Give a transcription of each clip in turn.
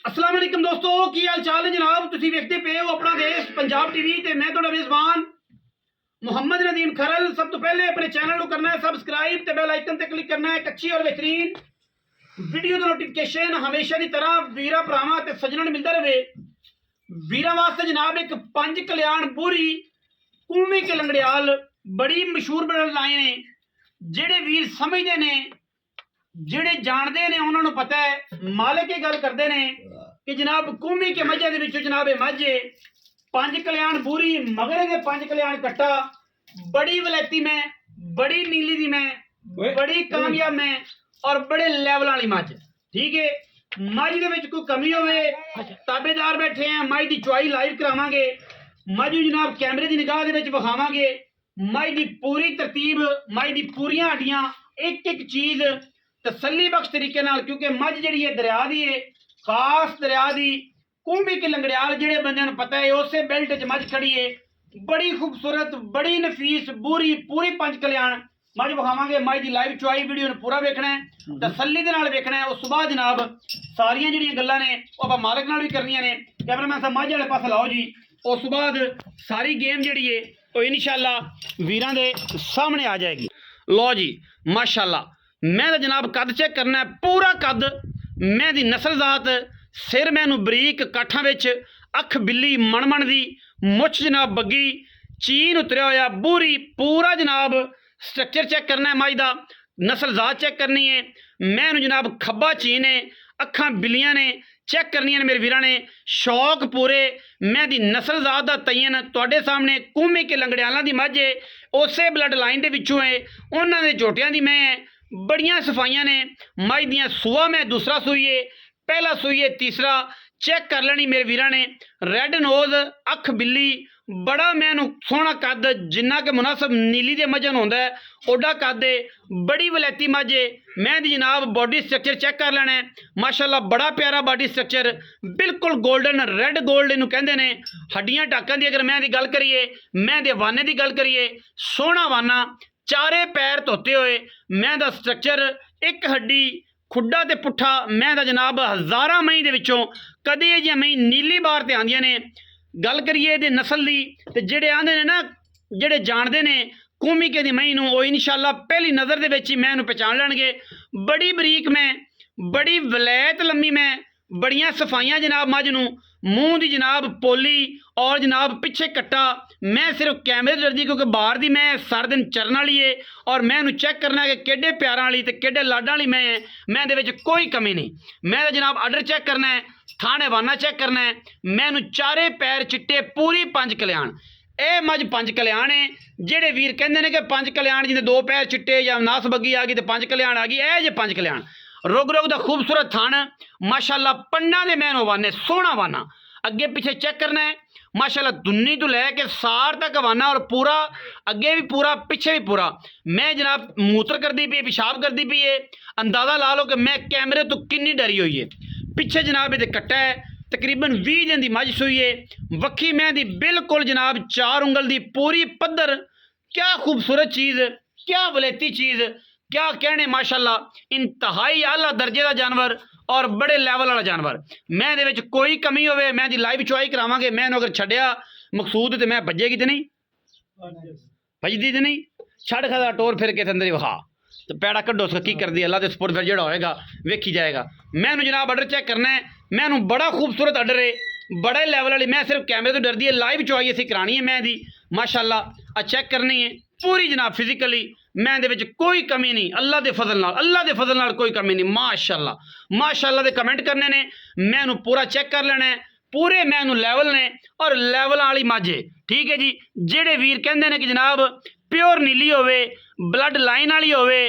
अस्सलाम वालेकुम दोस्तों की हाल चाल है जनाब तुसी वेखते पे हो अपना देश पंजाब टीवी ते मैं तुहाडा मेज़बान मुहम्मद नदीम खरल। सब तो पहले अपने चैनल को करना है सबसक्राइब ते बेल आइकन ते क्लिक करना है एक अच्छी और बेहतरीन वीडियो का नोटिफिकेशन हमेशा की तरह वीरा भरावां ते सज्जनां नूं मिलदा रहे। वीरां वास्ते जनाब एक पंज कल्याण बूरी कूमी के लंगड़ियाल बड़ी मशहूर बन लाए ने। जेड़े वीर समझते ने जेड़े जानते ने उन्होंने पता है मालिक की गल करते ने कि जनाब कूमी के मजे दे विचों जनाब माझे पंज कल्याण बूरी मगरे के पंज कल्याण कट्टा बड़ी वलैती में बड़ी नीली दी में बड़ी कामयाब में और बड़े लेवल वाली मझ। ठीक है, मझ दे विच कोई कमी होवे ताबेदार बैठे हैं, मझ दी चुआई लाइव करावांगे, मझ जनाब कैमरे की निगाह दे विच विखावांगे, मझ दी पूरी तरतीब मझ दी पूरियां हड्डियां एक एक चीज तसल्ली बख्श तरीके नाल, क्योंकि मझ जिहड़ी है दरिया दी है खास दरिया दी कूमी के लंगड़ियाल जेड़े बंदे नूं पता है उस बेल्ट च मझ खड़ी है बड़ी खूबसूरत बड़ी नफीस बूरी पूरी पंज कल्याण मझ विखावांगे। मझ दी लाइव चुआई वीडियो नूं पूरा वेखना है तसल्ली दे नाल वेखना है। उस बाद जनाब सारियां जिहड़ियां गल्लां ने ओह आपां मालिक नाल भी करनियां ने। कैमरामैन साहब मझ वाले पासे लाओ जी। उस बाद सारी गेम जिहड़ी है ओह इंशाअल्लाह वीरां दे सामने आ जाएगी। लो जी माशाअल्लाह मैं तो जनाब कद चेक करना है पूरा कद मैं दी नस्ल जात सिर मैनू बरीक काठां विच अख बिल्ली मणमण दी मुछ जनाब बग्गी चीन उतरिया होया बूरी पूरा जनाब स्ट्रक्चर चेक करना है। मझ दा नस्ल जात चेक करनी है। मैनू जनाब खब्बा चीन है अखां बिल्लियां ने चेक करनियां ने मेरे वीरां ने शौक पूरे। मैं दी नस्ल जात दा तयन तुहाडे सामने कूमी के लंगड़ियालां दी मझ है उसे ब्लड लाइन दे विचों है उन्हां दे झोटियां दी मैं बड़ियां सफाइयां ने। मझ दियां सूआ मैं दूसरा सूई है पहला सूई है तीसरा चेक कर लेनी मेरे वीरां ने। रैड नोज अख बिल्ली बड़ा मैनू सोहना कद जिन्ना के मुनासिब नीली दे मजन होंदा है ओडा कद है बड़ी वलैती मझ है। मैं दी जनाब बॉडी स्ट्रक्चर चेक कर लेना है माशाअल्लाह बड़ा प्यारा बॉडी स्ट्रक्चर बिल्कुल गोल्डन रैड गोल्ड इनू कहंदे ने। हड्डियां टाकां दी अगर मैं दी गल करिए मैं दे वाने दी गल करिए सोहना वाना चारे पैर धोते हुए मैं दा स्ट्रक्चर एक हड्डी खुड्डा ते पुट्ठा मैं दा जनाब हज़ारां मई दे विचों कदी जिहियां मई नीली बार ते आंदियां ने। गल करिए दे नस्ल दी ते जेड़े आंदे ने ना जेड़े जानदे ने कूमी के दी मई नूं ओह इंशाअल्लाह पहली नज़र दे विच ही मैं नूं पहचान लैणगे। बड़ी बरीक मैं बड़ी वलैत लम्मी मैं बड़ियां सफाइयां जनाब मझ नूं मूँह दी जनाब पोली और जनाब पिछे कट्टा मैं सिर्फ कैमरे से डरदी क्योंकि बाहर दी मैं सारे दिन चरन वाली है और मैं उन्हें चेक करना है कि केडे प्यारां वाली ते केडे लाडां वाली मैं दे विच कोई कमी नहीं। मैं तो जनाब आर्डर चेक करना है थाने वाना चेक करना है। मैं चारे पैर चिट्टे पूरी पंज कल्याण ए मझ पंज कल्याण है। जेड़े वीर कहंदे ने कि पंज कल्याण जिन्हें दो पैर चिट्टे या नास बग्गी आ गई तो पंज कल्याण आ गई ए जे पंज कल्याण रुग रुग दा खूबसूरत थान माशाअल्लाह पन्ना दे मैनों वाने सोहना वाना अगे पीछे चेक करना है माशाअल्लाह दुन्नी तो लैके सार तक वाना और पूरा अगे भी पूरा पीछे भी पूरा। मैं जनाब मूत्र करती पी पेशाब करती पी है अंदाज़ा ला लो कि मैं कैमरे तो किन्नी डरी हुई है। पिछे जनाब ये कट्टा है तकरीबन 20 दिन की मझ सूई है वक्खी मैं दी बिल्कुल जनाब 4 उंगल दी पूरी पद्धर। क्या खूबसूरत चीज़ क्या वलेती चीज़ क्या कहने माशाअल्लाह इंतहाई आला दर्जे का जानवर और बड़े लैवल वाला जानवर। मैं दे विच कोई कमी होवे मैं दी लाइव चुआई करावांगे। मैं अगर छड्डिया मकसूद तो मैं भजेगी तो नहीं भजदी तो नहीं छड़ खा टोर फिर के अंदर ही वहा तो पैड़ा कड्डो उसका की कर दी अल्लाह के सपुर्द फिर जो होएगा वेखी जाएगा। मैनू जनाब ऑर्डर चेक करना है मैनू बड़ा खूबसूरत ऑर्डर है बड़े लैवल वाली मैं सिर्फ कैमरे तो डरदी है लाइव चुआई असीं करानी है मैं दी माशाअल्लाह चेक करनी है पूरी जनाब फिजिकली मैं दे विच कोई कमी नहीं अल्लाह दे फजल नाल कोई कमी नहीं माशाअल्लाह दे कमेंट करने ने मैनू पूरा चेक कर लेना है पूरे मैनू लैवल ने और लैवल वाली माझे। ठीक है जी जेड़े वीर कहंदे ने कि जनाब प्योर नीली होवे ब्लड लाइन वाली होवे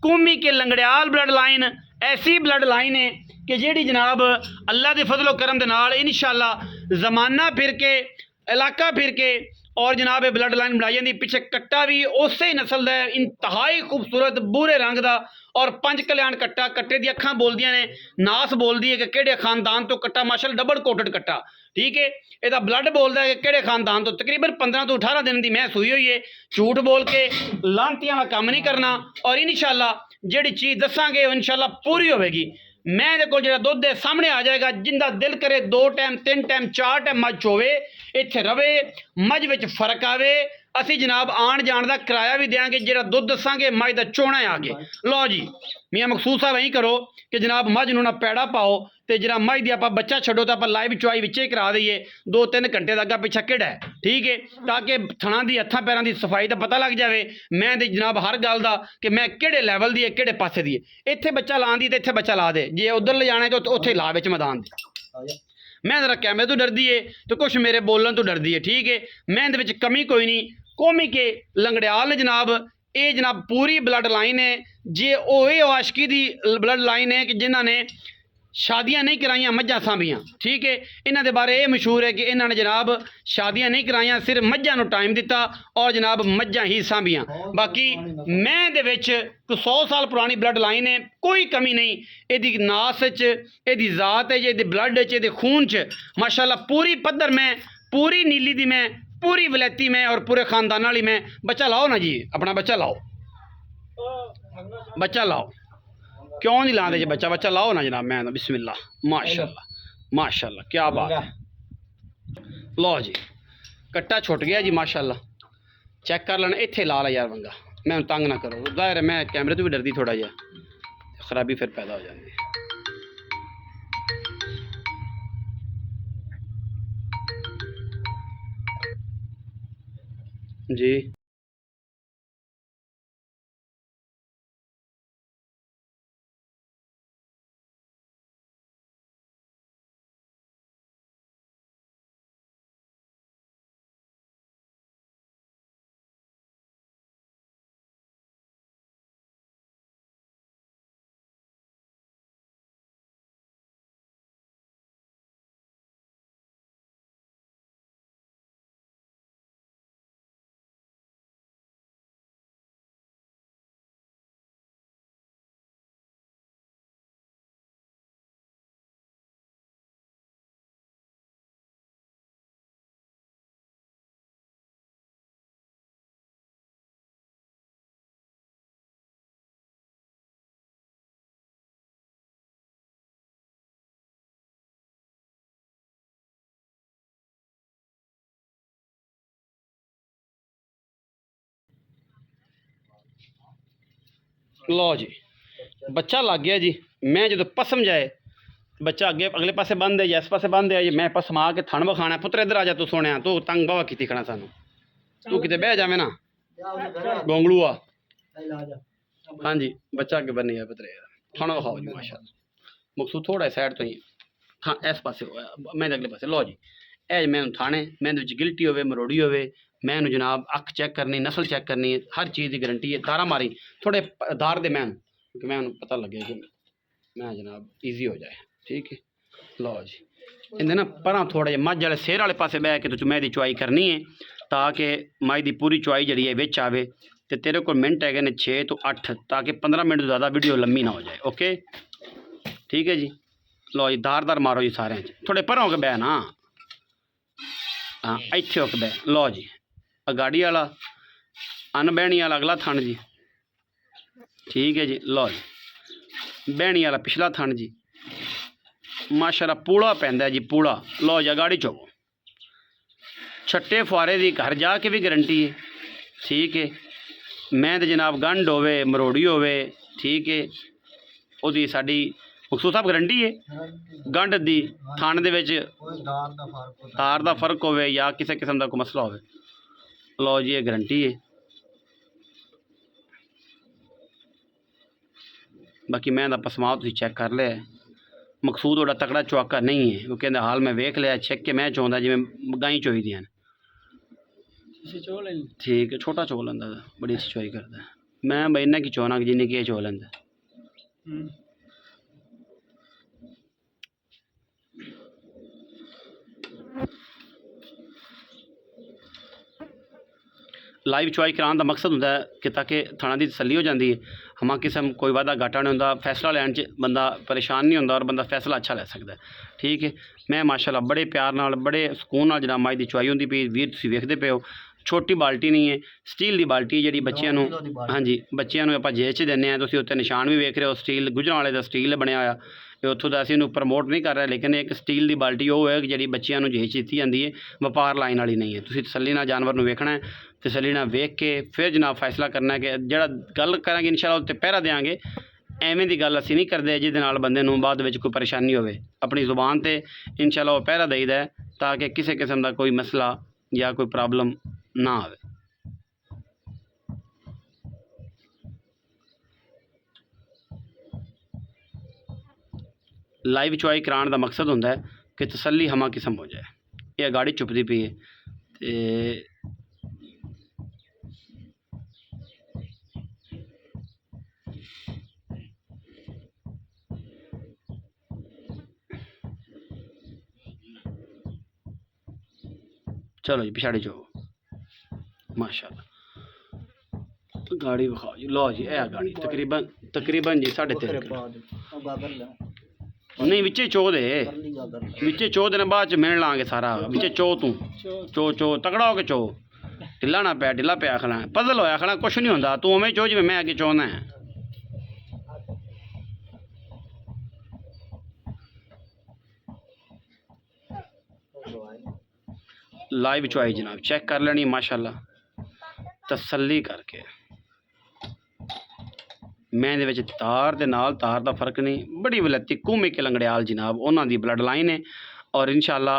कूमी के लंगड़ियाल ब्लड लाइन ऐसी ब्लड लाइन है कि जेड़ी जनाब अल्लाह के फजलो करम दे नाल इंशाअल्लाह जमाना फिर के इलाका फिर के और जनाब ये ब्लड लाइन बनाई जाती। पिछे कट्टा भी उस ही नस्ल का इंतहाई खूबसूरत बूरे रंग का और पंज कल्याण कट्टा कट्टे दी अखां बोलदियां ने नास बोलदी है कि किहड़े खानदान तो कट्टा माशाअल्लाह डबल कोटेड कट्टा। ठीक है ਇਹਦਾ ब्लड बोलता है कि किहड़े खानदान तो तकरीबन 15 तो 18 दिन की मैं सूई हुई है। झूठ बोल के लांतियां वाला काम नहीं करना और इंशाअल्लाह जिहड़ी चीज़ दसांगे इंशाअल्लाह पूरी होगी। ਮੈਂ ਦੇ ਕੋਲ ਜਿਹੜਾ ਦੁੱਧ ਦੇ ਸਾਹਮਣੇ ਆ ਜਾਏਗਾ, ਜਿੰਦਾ ਦਿਲ ਕਰੇ 2 ਟਾਈਮ 3 ਟਾਈਮ 4 ਟਾਈਮ ਮੱਝ ਹੋਵੇ, ਇੱਥੇ ਰਵੇ, ਮੱਝ ਵਿੱਚ ਫਰਕ ਆਵੇ। ਅਸੀਂ ਜਨਾਬ ਆਣ ਜਾਣ ਦਾ ਕਿਰਾਇਆ ਵੀ ਦੇਾਂਗੇ, ਜਿਹੜਾ ਦੁੱਧ ਦੱਸਾਂਗੇ ਮੱਝ ਦਾ ਚੋਣਾ ਆ ਕੇ। ਲਓ ਜੀ ਮੀਆਂ ਮਕਸੂਦ ਸਾਹਿਬ ਐਂ ਕਰੋ ਕਿ ਜਨਾਬ ਮੱਝ ਨੂੰ ਨਾ ਪੈੜਾ ਪਾਓ, ਤੇ ਜਿਹੜਾ ਮੱਝ ਦੀ ਆਪਾਂ ਬੱਚਾ ਛੱਡੋ ਤਾਂ ਆਪਾਂ ਲਾਈਵ ਚੁਆਈ ਵਿੱਚੇ ਕਰਾ ਦਈਏ, 2-3 ਘੰਟੇ ਦਾ ਅੱਗਾ ਪਿੱਛਾ ਕਿਹੜਾ ਹੈ, ਠੀਕ ਹੈ, ਤਾਂ ਕਿ ਥਣਾ ਦੀ ਹੱਥਾਂ ਪੈਰਾਂ ਦੀ ਸਫਾਈ ਦਾ ਪਤਾ ਲੱਗ ਜਾਵੇ। ਮੈਂ ਤੇ ਜਨਾਬ ਹਰ ਗੱਲ ਦਾ ਕਿ ਮੈਂ ਕਿਹੜੇ ਲੈਵਲ ਦੀ ਹੈ, ਕਿਹੜੇ ਪਾਸੇ ਦੀ ਹੈ। ਇੱਥੇ ਬੱਚਾ ਲਾਉਣ ਦੀ ਤੇ ਇੱਥੇ ਬੱਚਾ ਲਾ ਦੇ, ਜੇ ਉਧਰ ਲਿਜਾਣਾ ਤਾਂ ਉੱਥੇ ਲਾ ਵਿੱਚ ਮੈਦਾਨ ਦੇ। ਮੈਂ ਜ਼ਰਾ ਕੈਮਰੇ ਤੋਂ ਡਰਦੀ ਏ ਤੇ ਕੁਛ ਮੇਰੇ ਬੋਲਣ ਤੋਂ ਡਰਦੀ ਏ, ਠੀਕ ਹੈ। ਮੈਂ ਇਹਦੇ ਵਿੱਚ ਕਮੀ ਕੋਈ ਨਹੀਂ। ਕੌਮੀ ਕੇ ਲੰਗੜਿਆਲ ਨੇ ਜਨਾਬ, ਇਹ ਜਨਾਬ ਪੂਰੀ ਬਲੱਡ ਲਾਈਨ ਹੈ। ਜੇ ਉਹ ਇਹ ਆਸ਼ਕੀ ਦੀ ਬਲੱਡ ਲਾਈਨ ਹੈ ਕਿ ਜਿਨ੍ਹਾਂ ਨੇ शादियां नहीं कराइया मझां सांभियां, ठीक है। इन्हां दे बारे ये मशहूर है कि इन्हां ने जनाब शादियां नहीं कराइया, सिर्फ मझां नूं टाइम दिता और जनाब मझां ही सांभियां। बाकी मैं दे विच 100 साल पुरानी ब्लड लाइन है, कोई कमी नहीं। इहदी नास च, इहदी जात है, इहदे ब्लड च, इहदे खून च माशाअल्लाह पूरी पद्धर में, पूरी नीली दी में, पूरी वलैती में और पूरे खानदान वाली में। बच्चा लाओ ना जी, अपना बच्चा लाओ, बच्चा लाओ, क्यों नहीं लाते जी बच्चा, बच्चा लाओ ना जनाब। मैं बिस्मिल्लाह, माशाल्लाह माशाल्लाह, क्या बात है। लो जी कट्टा छुट गया जी माशाल्लाह, चेक कर लेना। इत्थे ला ला यार वंगा, मैं तंग ना करो, जाहिर है मैं कैमरे तो भी डरदी थोड़ा जिहा, खराबी फिर पैदा हो जाती है। जी लो जी बच्चा लग गया जी। मैं जो पसम जाए बच्चा अगे अगले पासे बंद है या इस पासे बंद है जी, मैं पसमा के थन बखाना। पुत्र इधर आ जा, तू सोने तू तंग बवा की खड़ा सानू, तू किते बह जावे ना गोंगलू आ। हाँ जी बच्चा अगे बनी है पुत्र, थन बखाओ जी माशाअल्लाह। मकसूद थोड़ा साइड तो ही हाँ इस पासे मैं अगले पासे। लो जी ए मैं थाने मैं गिल्टी होवे मरोड़ी होवे, मैं जनाब अख चेक करनी, नस्ल चेक करनी, हर चीज़ की गारंटी है। तारा मारी थोड़े दार दे मैं क्योंकि मैं पता लगे कि मैं जनाब ईजी हो जाए, ठीक है। लो जी इन्हें ना पर थोड़ा जहा मझ वाले सिर वाले पासे बह के तो मैं दी चुआई करनी है, ताकि मझ की पूरी चुआई जी है विच आवे। तो तेरे को मिनट है ने 6 तो 8, ताकि 15 मिनट तो ज़्यादा वीडियो लंबी ना हो जाए, ओके ठीक है जी। लो जी दार दार मारो जी सारे, थोड़े पर होके बह ना, हाँ इत्थे होके बह। लो जी अगाड़ी वाला अनबहनी वाला अगला थन जी, ठीक है जी। लो जी बहनी वाला पिछला थन जी, माशाल्लाह पूड़ा पैंदा जी पूड़ा। लो जी अगाड़ी चुको, छट्टे फुआरे की घर जाके भी गारंटी है, ठीक है। मैं तो जनाब गंढ होवे मरोड़ी होवे, ठीक है, उसकी साड़ी मकसूद साहब गारंटी है। गंढ दी थन दे विच तार दा फर्क होवे या किसी किस्म का कोई मसला होवे, लो जी ये गारंटी है। बाकी मैं पसमाओ तुसीं चेक कर लिया, मकसूद थोड़ा तकड़ा चौका नहीं है क्योंकि हाल मैं वेख लिया चेक के, मैं चाहता जिवें गाई चोई दियां, ठीक है। छोटा चो लेंदा बड़ी अच्छी चोई करता, मैं बई इन्ना की चोना जिन्नी की चो लेंदा। लाइव चुआई कराने का मकसद होंदा है कि ताकि थाना की तसली हो जाती है, हमा किस्म कोई वादा घाटा नहीं होंदा, फैसला लैन च बंदा परेशान नहीं होंदा और बंदा फैसला अच्छा ले सकता है, ठीक है। मैं माशाल्लाह बड़े प्यार नाल बड़े सुकून नाल जनाब मझ दी चुआई होंदी पई, वीर तुसीं वेखदे पे हो। ਛੋਟੀ ਬਾਲਟੀ ਨਹੀਂ ਹੈ, ਸਟੀਲ ਦੀ ਬਾਲਟੀ ਹੈ ਜਿਹੜੀ ਬੱਚਿਆਂ ਨੂੰ, ਹਾਂਜੀ ਬੱਚਿਆਂ ਨੂੰ ਆਪਾਂ ਜੇਬ 'ਚ ਦਿੰਦੇ ਹਾਂ। ਤੁਸੀਂ ਉੱਤੇ ਨਿਸ਼ਾਨ ਵੀ ਵੇਖ ਰਹੇ ਹੋ, ਸਟੀਲ ਗੁਜਰਾਂਵਾਲੇ ਦਾ ਸਟੀਲ ਬਣਿਆ ਹੋਇਆ। ਇਹ ਉੱਥੋਂ ਦਾ ਅਸੀਂ ਇਹਨੂੰ ਪ੍ਰਮੋਟ ਨਹੀਂ ਕਰ ਰਹੇ, ਲੇਕਿਨ ਇੱਕ ਸਟੀਲ ਦੀ ਬਾਲਟੀ ਉਹ ਹੈ ਜਿਹੜੀ ਬੱਚਿਆਂ ਨੂੰ ਜੇਬ 'ਚ ਦਿੱਤੀ ਜਾਂਦੀ ਹੈ, ਵਪਾਰ ਲਾਈਨ ਵਾਲੀ ਨਹੀਂ ਹੈ। ਤੁਸੀਂ ਤਸੱਲੀ ਨਾਲ ਜਾਨਵਰ ਨੂੰ ਵੇਖਣਾ ਹੈ, ਤਸੱਲੀ ਨਾਲ ਵੇਖ ਕੇ ਫਿਰ ਜਨਾਬ ਫੈਸਲਾ ਕਰਨਾ ਕਿ ਜਿਹੜਾ ਗੱਲ ਕਰਾਂਗੇ ਇਨਸ਼ਾਅੱਲਾ ਉੱਤੇ ਪਹਿਰਾ ਦੇਵਾਂਗੇ। ਐਵੇਂ ਦੀ ਗੱਲ ਅਸੀਂ ਨਹੀਂ ਕਰਦੇ ਜਿਹਦੇ ਨਾਲ ਬੰਦੇ ਨੂੰ ਬਾਅਦ ਵਿੱਚ ਕੋਈ ਪਰੇਸ਼ਾਨੀ ਹੋਵੇ। ਆਪਣੀ ਜ਼ੁਬਾਨ 'ਤੇ ਇਨਸ਼ਾਅੱਲਾ ਉਹ ਪਹਿਰਾ ਦੇਈਦਾ ਹੈ ਤਾਂ ਕਿ ਕਿਸੇ ਕਿਸਮ ਦਾ ਕੋਈ ਮਸਲਾ ਜਾਂ ਕੋਈ ਪ੍ਰੋਬਲਮ ਨਾ ਆਵੇ। ਲਾਈਵ ਚੁਆਈ ਕਰਾਉਣ ਦਾ ਮਕਸਦ ਹੁੰਦਾ ਹੈ ਕਿ ਤਸੱਲੀ ਹਮਾ ਕਿਸਮ ਹੋ ਜਾਏ। ਇਹ ਗਾੜੀ ਚੁੱਪਦੀ ਪਈ ਹੈ ਤੇ चलो जी पिछाड़ी जो माशाल्लाह गाड़ी विखाओ जी। लो जी है गाड़ी तकरीबन जी 3.5 नहीं विचे चो दे विचे चो देने बाद च मिल लांगे सारा विचे चो तू चो तगड़ा हो के चो ढिला ना पै ढिला पे आखना पजल होया आखना कुछ नहीं होंदा तू उवें चो जिवें मैं अगे चाहुंदा है। लाइव चुआई जनाब चेक कर लेनी माशाल्लाह तसल्ली करके। मैं दे विच तार दे नाल तार दा फर्क नहीं, बड़ी वलैती घूमे के लंगड़ियाल जनाब उन्हां दी ब्लड लाइन है। और इंशाअल्लाह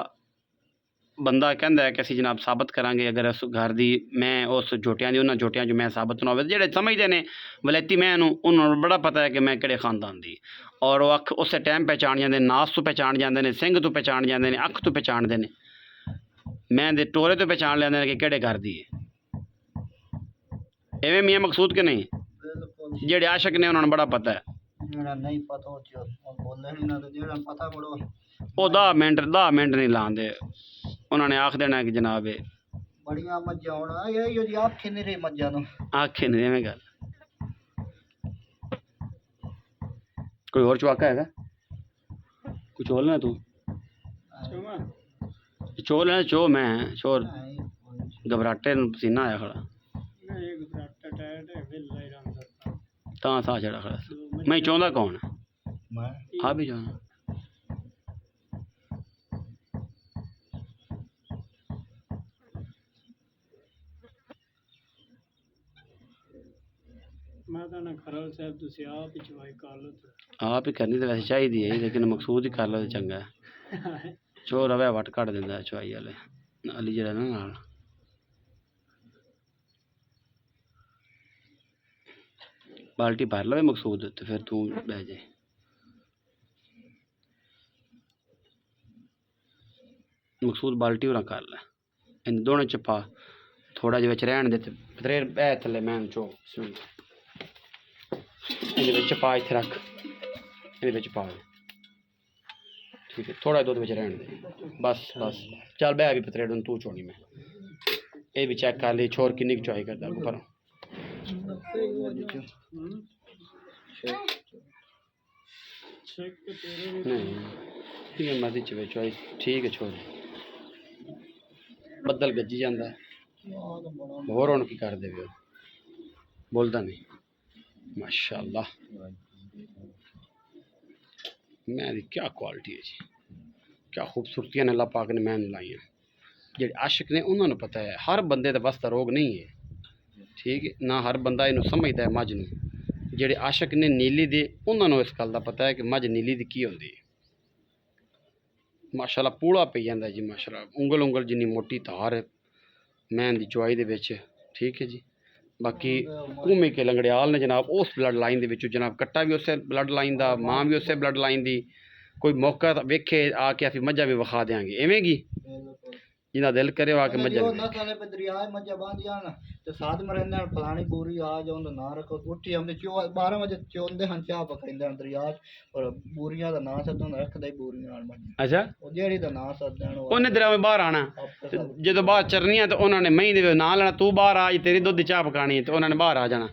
बंदा कहंदा है कि असीं जनाब साबित करांगे अगर उस घर दी मैं उस झोटियां दी उन्हां झोटियां जो मैं साबित ना होवे। जेहड़े समझदे ने वलैती मैं नूं उन्हां नूं बड़ा पता है कि मैं किहड़े खानदान दी, और वो अख उस टाइम पहचान जांदे ने, नास तो पहचान जांदे ने, सिंह तो पहचान जांदे ने, अख तो पहचानदे ने, मैं दे टोरे तो पहचान लेंदे ने कि किहड़े घर दी है। एवें मियाँ मकसूद के नहीं जेड़े आशक ने उन्होंने बड़ा पता है। नहीं पता बोले ना तो पता बड़ो वो 10 मिनट नहीं लाते, उन्होंने आख देना कि जनाब बड़ियां मज्जां होना ये जी आखे नहीं रही मज्जां नु आखे नहीं एवें गल। कोई और चवाका हैगा कुछ चोल लेना तू चो लेना चो मैं चोर घबराटे पसीना आया खड़ा तां सा चढ़ा खड़ा मैं चाहता कौन आ भी चाहना आप ही करनी तो वैसे चाहिए है लेकिन मकसूद ही कर लो तो चंगा है। चो रवे वट कट दिंदा है चवाई वाले अली जरा ना नाल बाल्टी भर लवे मकसूद तो फिर तू बह जाए। मकसूद बाल्टी होना कर ले इन दोनों च पा थोड़ा जिहा विच रहन दे ते पतरेर बह थल्ले मैं चो इहदे विच पा इत्थे रख इहदे विच पा ठीक है थोड़ा दुध विच रहन दे बस बस चल बह भी पतरेर तू चोनी मैं ये भी चेक कर ली छोर किन्नी की चुआई करदा पर नहीं मर्जी च चुआई ठीक है छोर बदल गज्जी जाता है होर हुण की कर दे बोलता नहीं माशाअल्लाह मैं दी क्या क्वालिटी है जी क्या खूबसूरतियां ने अल्लाह पाक ने मैंने लाइया। जेडे आशिक ने उन्होंने पता है हर बंदे का बस का रोग नहीं है ठीक है ना हर बंदा इनू समझता है मझ नूं। जेडे आशिक ने नीली दे उन्होंने इस गल का पता है कि मझ नीली दी की होंदी है। माशाअल्लाह पूड़ा पी जाता है जी माशाअल्लाह उंगल उंगल जिन्नी मोटी धार मैन दी चुआई दे विच ठीक है जी। बाकी घूमे के लंगड़ियाल ने जनाब उस ब्लड लाइन दे विचों जनाब कट्टा भी उस ब्लड लाइन दा मां भी उस ब्लड लाइन दी कोई मौका वेखे आके असीं मज्झां भी विखा देंगे एवें गी जिन्ना दिल करे आके मज्झां भी नसाले पे दरिया मज्जा बांधिया ना ते साथ में रहंदे फलानी बोरी आ जाओ ना रखो उठी हमने 12 बजे चोंदे हन चाह पकाइंदे हन दरिया और बोरियां दा ना सदों रखदे बोरियां नाल मज्जा अच्छा ओ जेड़ी दा ना सददे ओने दरिया में बाहर आना जदों बाहर चरनियां ते उन्होंने मई दे ना लेना तू बाहर आ तेरी दुध दी चाह पकानी है ते उन्होंने बाहर आ जाना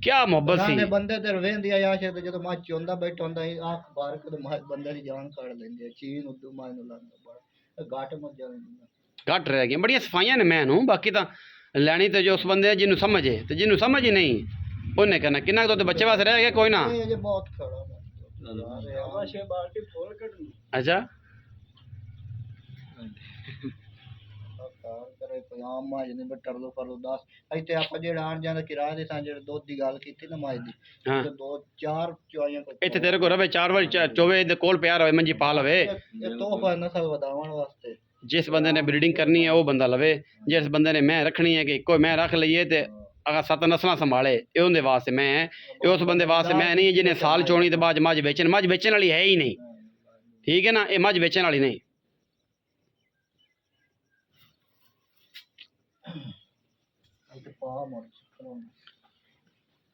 क्या मोहब्बत सी बंदे ते रवेंदी आ याशे ते जदों मच चोंदा बैठा हुंदा आंख बार के बंदे दी जान काट लेंदे चीन उदू मां नु लंदा घाट मज्जा ਘੱਟ ਰਹਿ ਗਈਆਂ ਬੜੀਆਂ ਸਫਾਈਆਂ ਨੇ ਮੈਂ ਨੂੰ ਬਾਕੀ ਤਾਂ ਲੈਣੀ ਤੇ ਜੋ ਉਸ ਬੰਦੇ ਜਿਹਨੂੰ ਸਮਝੇ ਤੇ ਜਿਹਨੂੰ ਸਮਝ ਹੀ ਨਹੀਂ ਉਹਨੇ ਕਹਿਣਾ ਕਿੰਨਾ ਕੁ ਦੁੱਧ ਬੱਚੇ ਵਾਸਤੇ ਰਹਿ ਗਿਆ ਕੋਈ ਨਾ ਇਹ ਜੇ ਬਹੁਤ ਖੜਾ ਅੱਛਾ ਕਰੇ ਕੋਈ ਆਮ ਮਾਜ ਨਹੀਂ ਬੱਟਰ ਲੋ ਕਰ ਲੋ 10 ਇੱਥੇ ਆਪਾਂ ਜਿਹੜਾ ਆਣ ਜਾਂਦਾ ਕਿਰਾਏ ਦੇ ਸਾਂ ਜਿਹੜੇ ਦੁੱਧ ਦੀ ਗੱਲ ਕੀਤੀ ਨਾ ਮਾਜ ਦੀ ਹਾਂ ਤੇ 2-4 ਚੁਆਈਆਂ ਇੱਥੇ ਤੇਰੇ ਕੋਲ ਰਵੇ 4 ਵਾਰੀ ਚੋਵੇ ਦੇ ਕੋਲ ਪਿਆ ਰਵੇ ਮੰਜੀ ਪਾ ਲਵੇ ਇਹ ਤੋਹਫਾ ਨਸਲ ਵਧਾਉਣ ਵਾਸਤੇ ਜਿਸ ਬੰਦੇ ਨੇ ਬਰੀਡਿੰਗ ਕਰਨੀ ਹੈ ਉਹ ਬੰਦਾ ਲਵੇ ਜਿਸ ਬੰਦੇ ਨੇ ਮੈਂ ਰੱਖਣੀ ਹੈ ਕਿ ਇੱਕੋ ਮੈਂ ਰੱਖ ਲਈਏ ਤੇ ਅਗਰ 7 ਨਸਲਾਂ ਸੰਭਾਲੇ ਇਹ ਉਹਦੇ ਵਾਸਤੇ ਮੈਂ ਹੈ ਇਹ ਉਸ ਬੰਦੇ ਵਾਸਤੇ ਮੈਂ ਨਹੀਂ ਜਿਹਨੇ ਸਾਲ ਚੋਣੀ ਤੇ ਬਾਅਦ ਮੱਝ ਵੇਚਣ ਵਾਲੀ ਹੈ ਹੀ ਨਹੀਂ ਠੀਕ ਹੈ ਨਾ ਇਹ ਮੱਝ ਵੇਚਣ ਵਾਲੀ ਨਹੀਂ ਇੱਥੇ ਪਾ ਮਰ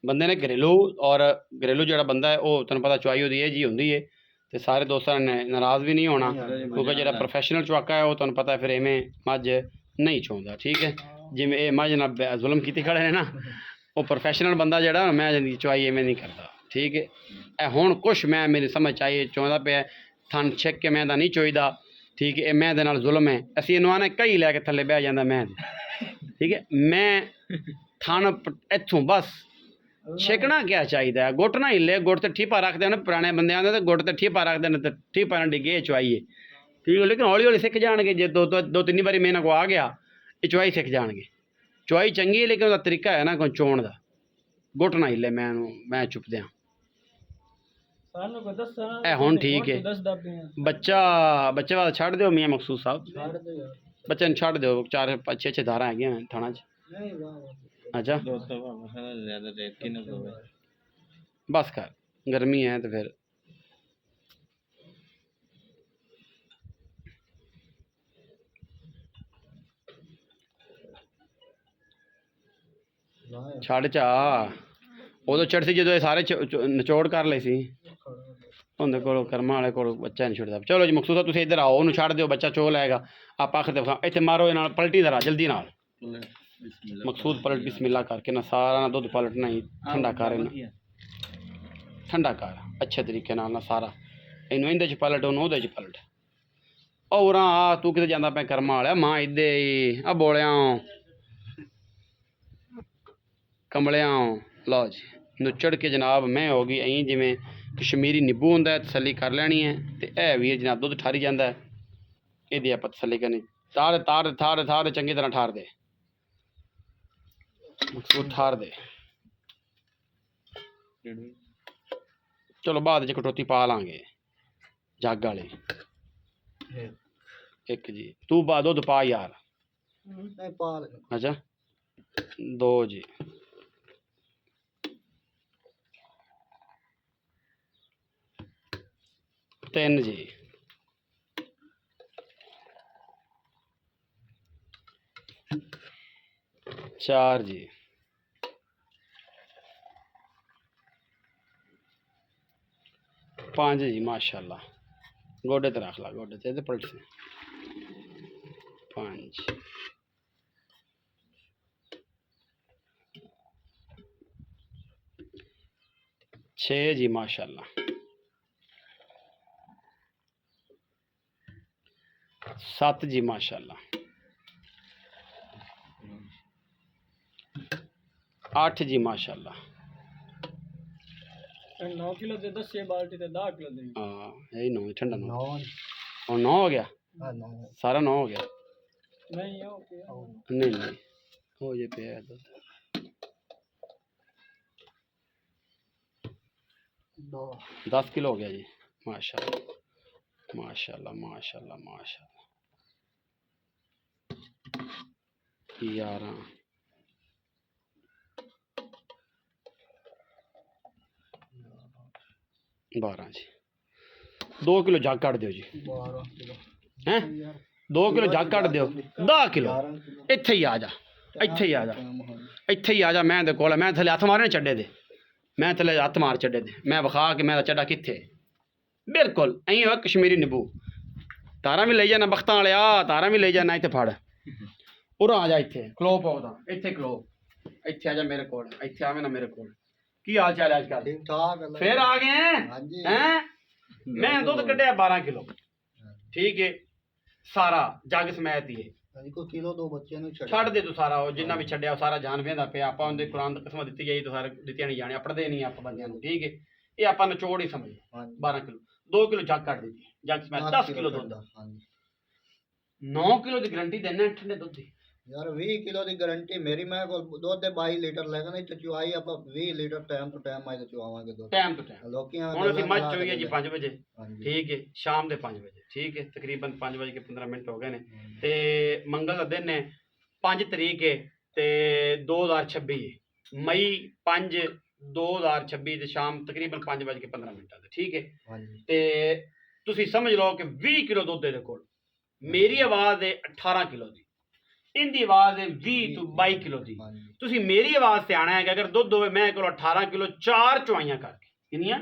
ਬੰਦੇ ਨੇ ਘਰੇਲੂ ਜਿਹੜਾ ਬੰਦਾ ਹੈ ਉਹ ਤੁਹਾਨੂੰ ਪਤਾ ਚੁਆਈ ਉਹਦੀ ਇਹ ਜੀ ਹੁੰਦੀ ਹੈ ਤੇ ਸਾਰੇ ਦੋਸਤਾਂ ਨੇ ਨਾਰਾਜ਼ ਵੀ ਨਹੀਂ ਹੋਣਾ ਕਿਉਂਕਿ ਜਿਹੜਾ ਪ੍ਰੋਫੈਸ਼ਨਲ ਚੁਆਕਾ ਹੈ ਉਹ ਤੁਹਾਨੂੰ ਪਤਾ ਫਿਰ ਐਵੇਂ ਮੱਝ ਨਹੀਂ ਚਾਹੁੰਦਾ ਠੀਕ ਹੈ ਜਿਵੇਂ ਇਹ ਮੱਝ ਨਾਲ ਜ਼ੁਲਮ ਕੀਤੀ ਖੜੇ ਨੇ ਨਾ ਉਹ ਪ੍ਰੋਫੈਸ਼ਨਲ ਬੰਦਾ ਜਿਹੜਾ ਮੈਂ ਦੀ ਚੁਆਈ ਐਵੇਂ ਨਹੀਂ ਕਰਦਾ ਠੀਕ ਹੈ ਇਹ ਹੁਣ ਕੁਛ ਮੈਂ ਮੇਰੀ ਸਮਝ ਚਾਹੀਏ ਚਾਹੁੰਦਾ ਪਿਆ ਥਣ ਛਿੱਕ ਕੇ ਮੈਂ ਤਾਂ ਨਹੀਂ ਚੋਈਦਾ ਠੀਕ ਹੈ ਇਹ ਮੈਂ ਦੇ ਨਾਲ ਜ਼ੁਲਮ ਹੈ ਅਸੀਂ ਇਹਨੂੰ ਆਨੇ ਕਈ ਲੈ ਕੇ ਥੱਲੇ ਬਹਿ ਜਾਂਦਾ ਮੈਂ ਠੀਕ ਹੈ ਮੈਂ ਥਣ ਇੱਥੋਂ ਬਸ ਛਿਕਣਾ ਕਿਆ ਚਾਹੀਦਾ ਗੁੱਟ ਨਾ ਹਿੱਲੇ ਗੁੱਟ ਤੇ ਠੀਪਾ ਰੱਖਦੇ ਨੇ ਪੁਰਾਣੇ ਬੰਦਿਆਂ ਦੇ ਤੇ ਗੁੱਟ ਤੇ ਠੀਪਾ ਰੱਖਦੇ ਨੇ ਤੇ ਠੀਪਾ ਨਾਲ ਡਿੱਗੇ ਚੁਆਈਏ ਠੀਕ ਹੈ ਲੇਕਿਨ ਹੌਲੀ ਹੌਲੀ ਸਿੱਖ ਜਾਣਗੇ ਜੇ ਦੋ ਤਿੰਨ ਵਾਰੀ ਮੇਰੇ ਕੋ ਆ ਗਿਆ ਇਹ ਚੁਆਈ ਸਿੱਖ ਜਾਣਗੇ ਚੁਆਈ ਚੰਗੀ ਹੈ ਲੇਕਿਨ ਉਹਦਾ ਤਰੀਕਾ ਹੈ ਨਾ ਕੋਈ ਚੋਣ ਦਾ ਗੁੱਟ ਨਾ ਹਿੱਲੇ ਮੈਂ ਚੁੱਪਦਿਆਂ ਇਹ ਹੁਣ ਠੀਕ ਹੈ ਬੱਚਾ ਵਾਲਾ ਛੱਡ ਦਿਓ ਮੀਆਂ ਮਕਸੂਦ ਸਾਹਿਬ ਬੱਚੇ ਨੂੰ ਛੱਡ ਦਿਓ 4-5-6 ਧਾਰਾਂ ਹੈਗੀਆਂ ਥਾਣਾ 'ਚ अच्छा बस कर गर्मी है तो फिर छड़ चा उदो चढ़ सी जो सारे नचोड़ कर ले सी उन्हें को कर्मा वाले को बच्चा नहीं छुड़ता चलो जी मकसूद तुम इधर आओ उन्होंने छड़ दो बच्चा चो लैगा आप आखिर इतने मारो ये पलटी दरा जल्दी नाल मकसूद पलट बिस्मिल्लाह करके ना सारा ना दुध पलटना ही ठंडा कर ठंडा कर अच्छे तरीके ना सारा इनू इंदे च पलट उन्होंने उहदे च पलट और आ तू किते जांदा पे कर्मा वाला मां इदे आ बोलिया कमलिया लो जी नुचड़ के जनाब मैं हो गई अं जिमें कश्मीरी नींबू होंदा है तसली कर लैनी है तो यह भी जनाब दुध ठारी जाता है ये आप तसली करनी थार चंगी तरह ठार दे मकसूद ठार दे चलो बाद च कटौती पा लांगे जग वाली एक जी तू दुध पा यार अच्छा 2 जी 3 जी 4 जी 5 जी माशाल्लाह गोडे ते रख ला गोडे ते पलट से 5 6 जी माशाल्लाह 7 जी माशाल्लाह 8 जी माशाल्लाह 9 किलो दे 10 बाल्टी ते 10 किलो दे हाँ यही 9 ठंडा 9 और 9 हो गया सारा 9 हो गया नहीं हो गया नहीं हो जे पे 10 किलो हो गया जी माशाल्लाह माशाल्लाह माशाल्लाह माशाल्लाह 11 12 जी 2 किलो जग कट दो जी 12 किलो हैं 2 किलो जग कट दो 10 किलो इत्थे ही आ जा इत्थे ही आ जा इत्थे ही आ जा मैं दे कोल मैं थले हथ मारने चड्डे दे मैं थले हथ मार चड्डे दे मैं विखा के मैं चड्डा कित्थे बिल्कुल अं हो कश्मीरी नींबू तारा भी ले जाना बख्तां वाले आ तारा भी ले जाना इत्थे फड़ उरा आ जा इत्थे खलो पौदा इत्थे खलो इत्थे आ जा मेरे कोल इत्थे आवे ना मेरे कोल की हाल चाल है आजकल ठीक ठाक फिर आ गए हैं हाँ जी हैं मैं दुध कढ़िया 12 किलो ठीक है सारा जग समेत ही है ਹਾਂਜੀ ਕੋਈ ਕਿਲੋ ਦੋ ਬੱਚਿਆਂ ਨੂੰ ਛੱਡ ਦੇ ਤੂੰ ਸਾਰਾ ਉਹ ਜਿੰਨਾ ਵੀ ਛੱਡਿਆ ਉਹ ਸਾਰਾ ਜਾਨ ਵੇਂਦਾ ਪਿਆ ਆਪਾਂ ਉਹਦੇ ਕੁਰਾਨ ਦੀ ਕਸਮ ਦਿੱਤੀ ਗਈ ਤੂੰ ਸਾਰੇ ਦਿੱਤੀਆਂ ਨਹੀਂ ਜਾਣੇ ਪੜਦੇ ਨਹੀਂ ਆਪਾਂ ਬੰਦਿਆਂ ਨੂੰ ਠੀਕ ਹੈ ਇਹ ਆਪਾਂ ਨਿਚੋੜ ਹੀ ਸਮਝ ਹਾਂਜੀ 12 ਕਿਲੋ 2 ਕਿਲੋ ਜੱਗ ਕੱਢ ਦਿੱਤੀ ਜੱਗ ਸਮੇਤ 10 ਕਿਲੋ ਦੁੱਧ ਹਾਂਜੀ 9 ਕਿਲੋ ਦੀ ਗਰੰਟੀ ਦਿੰਦੇ ਠੰਡੇ ਦੁੱਧ ਦੀ ਯਾਰ 20 ਕਿਲੋ ਦੀ ਗਾਰੰਟੀ ਮੇਰੀ ਮੈਂ ਕੋਲ ਦੁੱਧ ਦੇ 22 ਲੀਟਰ ਲੈ ਕੇ ਤੇ ਚੁਆਈ ਆਪਾਂ 20 ਲੀਟਰ ਟਾਈਮ ਤੋਂ ਟਾਈਮ ਆਏ ਤੇ ਚੁਆਵਾਂਗੇ ਦੁੱਧ ਟਾਈਮ ਤੋਂ ਟਾਈਮ ਲੋਕੀਆਂ ਹੁਣ ਅਸੀਂ ਮੱਝ ਚੋਈ ਹੈ ਜੀ 5 ਵਜੇ ਹਾਂਜੀ ਠੀਕ ਹੈ ਸ਼ਾਮ ਦੇ 5 ਵਜੇ ਠੀਕ ਹੈ ਤਕਰੀਬਨ 5 ਵਜੇ ਕੇ 15 ਮਿੰਟ ਹੋ ਗਏ ਨੇ ਤੇ ਮੰਗਲ ਦਾ ਦਿਨ ਹੈ 5 ਤਰੀਕ ਹੈ ਤੇ 2026 ਹੈ ਮਈ 5 2026 ਤੇ ਸ਼ਾਮ ਤਕਰੀਬਨ 5 ਵਜੇ ਕੇ 15 ਮਿੰਟਾਂ ਤੇ ਠੀਕ ਹੈ ਹਾਂਜੀ ਤੇ ਤੁਸੀਂ ਸਮਝ ਲਓ ਕਿ 20 ਕਿਲੋ ਦੁੱਧ ਇਹਦੇ ਕੋਲ ਮੇਰੀ ਆਵਾਜ਼ ਹੈ 18 ਕਿਲੋ ਦੀ ਇਹਦੀ ਆਵਾਜ਼ ਹੈ 20 ਤੋਂ 22 ਕਿਲੋ ਦੀ ਹਾਂਜੀ ਤੁਸੀਂ ਮੇਰੀ ਆਵਾਜ਼ ਤੇ ਆਣਾ ਹੈ ਕਿ ਅਗਰ ਦੁੱਧ ਹੋਵੇ ਮੈਂ ਕੋਲ 18 ਕਿਲੋ 4 ਚੁਆਈਆਂ ਕਰਕੇ ਕਿੰਨੀਆਂ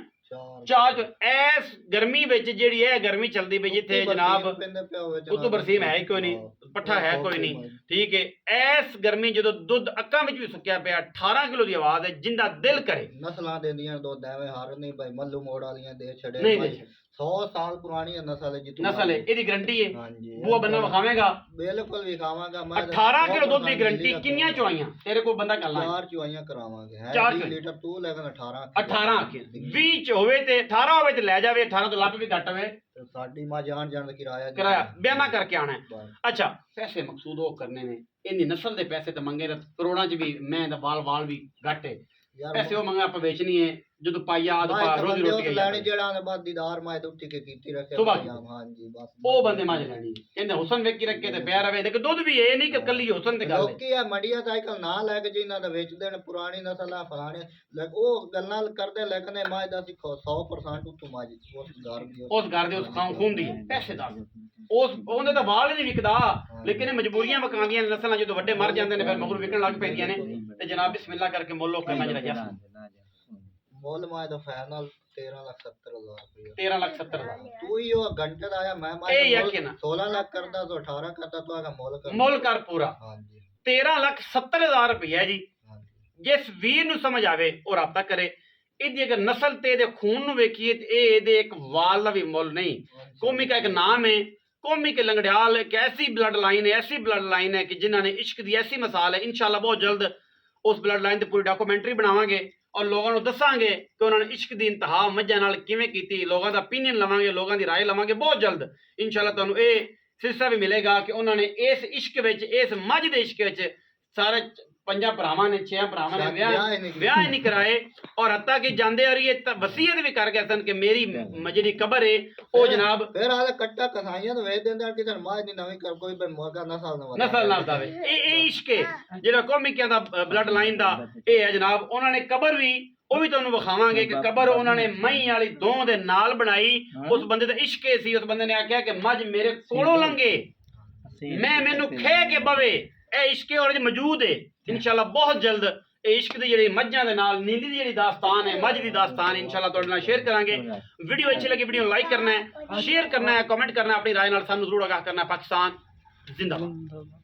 ਚਾਰ ਐਸ ਗਰਮੀ ਵਿੱਚ ਜਿਹੜੀ ਹੈ ਗਰਮੀ ਚੱਲਦੀ ਪਈ ਜਿੱਥੇ ਜਨਾਬ ਉਤੋਂ ਬਰਸੀਮ ਹੈ ਹੀ ਕੋਈ ਨਹੀਂ ਪੱਠਾ ਹੈ ਕੋਈ ਨਹੀਂ ਠੀਕ ਹੈ ਐਸ ਗਰਮੀ ਜਦੋਂ ਦੁੱਧ ਅੱਖਾਂ ਵਿੱਚ ਵੀ ਸੁੱਕਿਆ ਪਿਆ 18 ਕਿਲੋ ਦੀ ਆਵਾਜ਼ ਹੈ ਜਿੰਦਾ ਦਿਲ ਕਰੇ ਨਸਲਾਂ ਦੇਂਦੀਆਂ ਦੁੱਧ ਐਵੇਂ ਹਾਰ ਨਹੀਂ ਭਾਈ ਮੱਲੂ ਮੋੜ ਵਾਲੀਆਂ ਦੇ ਛੜੇ ਨਹੀਂ ਦੇ 100 ਸਾਲ ਪੁਰਾਣੀ ਨਸਲ ਹੈ ਜਿੱਤੂ ਨਸਲ ਹੈ ਇਹਦੀ ਗਰੰਟੀ ਹੈ ਹਾਂਜੀ ਬੂਆ ਬੰਦਾ ਵਿਖਾਵੇਗਾ ਬਿਲਕੁਲ ਵਿਖਾਵਾਂਗਾ ਮੈਂ 18 ਕਿਲੋ ਦੁੱਧ ਦੀ ਗਰੰਟੀ ਕਿੰਨੀਆਂ ਚੁਆਈਆਂ ਤੇਰੇ ਕੋਲ ਬੰਦਾ ਕਰ ਲਾਂ 4 ਚੁਆਈਆਂ ਕਰਾਵਾਂਗੇ ਹੈ 4 ਲੀਟਰ ਤੂੰ ਲੈਗਾ 18 18 ਆਖੇ 20 ਚ ਹੋਵੇ ਤੇ 18 ਹੋਵੇ ਤੇ ਲੈ ਜਾਵੇ 18 ਤੋਂ ਲੱਭ ਵੀ ਘੱਟ ਹੋਵੇ ਸਾਡੀ ਮਾਂ ਜਾਣ ਜਾਣ ਦਾ ਕਿਰਾਇਆ ਬਿਆਨਾ ਕਰਕੇ ਆਣਾ ਹੈ ਅੱਛਾ ਪੈਸੇ ਮਕਸੂਦ ਉਹ ਕਰਨੇ ਨੇ ਇਹਦੀ ਨਸਲ ਦੇ ਪੈਸੇ ਤਾਂ ਮੰਗੇ ਕਰੋੜਾਂ ਚ ਵੀ ਮੈਂ ਦਾ ਵਾਲ ਵੀ ਘੱਟ ਹੈ ਪੈਸੇ ਉਹ ਮੰਗਾ ਆਪਾਂ ਵੇਚਣੀ ਹੈ ਜਦੋਂ ਪਾਈਆ ਆਦ ਪਾ ਰੋਜ਼ੀ ਰੋਟੀ ਲੈਣੀ ਜਿਹੜਾ ਬਾਅਦ ਦੀਦਾਰ ਮੈਂ ਤੇ ਉੱਠ ਕੇ ਕੀਤੀ ਰੱਖਿਆ ਹਾਂਜੀ ਬਸ ਉਹ ਬੰਦੇ ਮਾਜ ਲੈਣੀ ਕਹਿੰਦੇ ਹੁਸਨ ਵੇਖੀ ਰੱਖੇ ਤੇ ਪਿਆਰ ਰਵੇ ਦੇਖ ਦੁੱਧ ਵੀ ਇਹ ਨਹੀਂ ਕਿ ਕੱਲੀ ਹੁਸਨ ਤੇ ਗੱਲ ਲੋਕੀ ਆ ਮੰਡੀਆਂ ਦਾ ਅੱਜਕੱਲ ਨਾ ਲੈ ਕੇ ਜਿਨ੍ਹਾਂ ਦਾ ਵੇਚਦੇ ਨੇ ਪੁਰਾਣੀ ਨਸਲ ਆ ਫਲਾਣੇ ਉਹ ਗੱਲਾਂ ਕਰਦੇ ਲੇਕਿਨ ਮਾਜ ਦਾ ਸੀ 100% ਉੱਤੋਂ ਮਾਜ ਉਸ ਘਰ ਦੇ ਉਸ ਖੂਨ ਦੀ ਪੈਸੇ ਦਾ ਉਸ ਉਹਦੇ ਤਾਂ ਵਾਲ ਨਹੀਂ ਵਿਕਦਾ ਲੇਕਿਨ ਇਹ ਮਜਬੂਰੀਆਂ ਵਕਾਉਂਦੀਆਂ ਨਸਲਾਂ ਜਦੋਂ ਵੱਡੇ ਮਰ ਜਾਂਦੇ ਨੇ ਫਿਰ ਮਗਰ ਵਿਕਣ ਲੱਗ ਪੈਂਦੀਆਂ ਨੇ ਤੇ ਜਨਾਬ ਬਿਸਮਿਲ੍ਲਾ ਕਰਕੇ ਮੁੱਲ ਉਹ ਕਰਨਾ ਜਿਹੜਾ ਮੁੱਲ ਮਾਜ ਦਾ ਫਾਈਨਲ 13,70,000 ਰੁਪਏ 13,70,000 ਤੂੰ ਹੀ ਉਹ ਘੰਟੇ ਦਾ ਆਇਆ ਮੈਂ ਇਹ ਯਕੀਨ 16 ਲੱਖ ਕਰਦਾ ਤੂੰ 18 ਕਰਦਾ ਤੂੰ ਆਗਾ ਮੁੱਲ ਕਰ ਪੂਰਾ ਹਾਂਜੀ 13,70,000 ਰੁਪਏ ਜੀ ਜਿਸ ਵੀਰ ਨੂੰ ਸਮਝ ਆਵੇ ਉਹ ਰਾਬਤਾ ਕਰੇ ਇਹਦੀ ਅਗਰ ਨਸਲ ਤੇ ਇਹਦੇ ਖੂਨ ਨੂੰ ਵੇਖੀਏ ਤੇ ਇਹ ਇਹਦੇ ਇੱਕ ਵਾਲ ਦਾ ਵੀ ਮੁੱਲ ਨਹੀਂ ਕੌਮੀ ਦਾ ਇੱਕ ਨਾਮ ਹੈ कौमी के लंगड़ियाल एक ऐसी ब्लड लाइन है कि जिन्होंने इश्क की ऐसी मिसाल है इंशाल्लाह बहुत जल्द उस ब्लड लाइन की पूरी डॉक्यूमेंट्री बनावांगे और लोगों को दसांगे कि उन्होंने इश्क की इंतहा मझां नाल किवें कीती लोगों का ओपीनियन लवांगे लोगों की राय लवांगे बहुत जल्द इंशाल्लाह तुहानूं ये सिलसिला भी मिलेगा कि उन्होंने इस इश्क विच इस मझ दे इश्क विच सारे 5 भरावां ने 6 भरावां ने विआह नहीं कराए और हत्ता कि जांदे और ये वसीयत भी कर गए सन कि मेरी जिहड़ी कबर है ओ जनाब फिर आले कट्टा कसाईयां तो वेच देंदे कि मां दी नवीं कर कोई बे मोगा नस्ल ना दावे ए इश्क है जेड़ा कौमियां दा ब्लड लाइन दा ए है जनाब उन्होंने कबर भी ਉਹ ਵੀ ਤੁਹਾਨੂੰ ਵਿਖਾਵਾਂਗੇ ਕਿ ਕਬਰ ਉਹਨਾਂ ਨੇ ਮਹੀਂ ਵਾਲੀ ਦੋਂ ਦੇ ਨਾਲ ਬਣਾਈ ਉਸ ਬੰਦੇ ਦਾ ਇਸ਼ਕ ਸੀ ਉਸ ਬੰਦੇ ਨੇ ਆਖਿਆ ਕਿ ਮੱਝ ਮੇਰੇ ਕੋਲੋਂ ਲੰਘੇ ਮੈਨੂੰ ਖੇ ਕੇ ਬਵੇ ਇਹ ਇਸ਼ਕ ਔਰ ਮੌਜੂਦ ਹੈ इंशाल्लाह बहुत जल्द इश्क की जी मझां दे नाल नींदी की जी दास्तान है मझ की दास्तान इंशाल्लाह तुहाडे नाल शेयर करांगे वीडियो अच्छी लगी वीडियो लाइक करना है शेयर करना है कमेंट करना है अपनी राय नाल सानू जरूर आगाह करना है पाकिस्तान जिंदाबाद।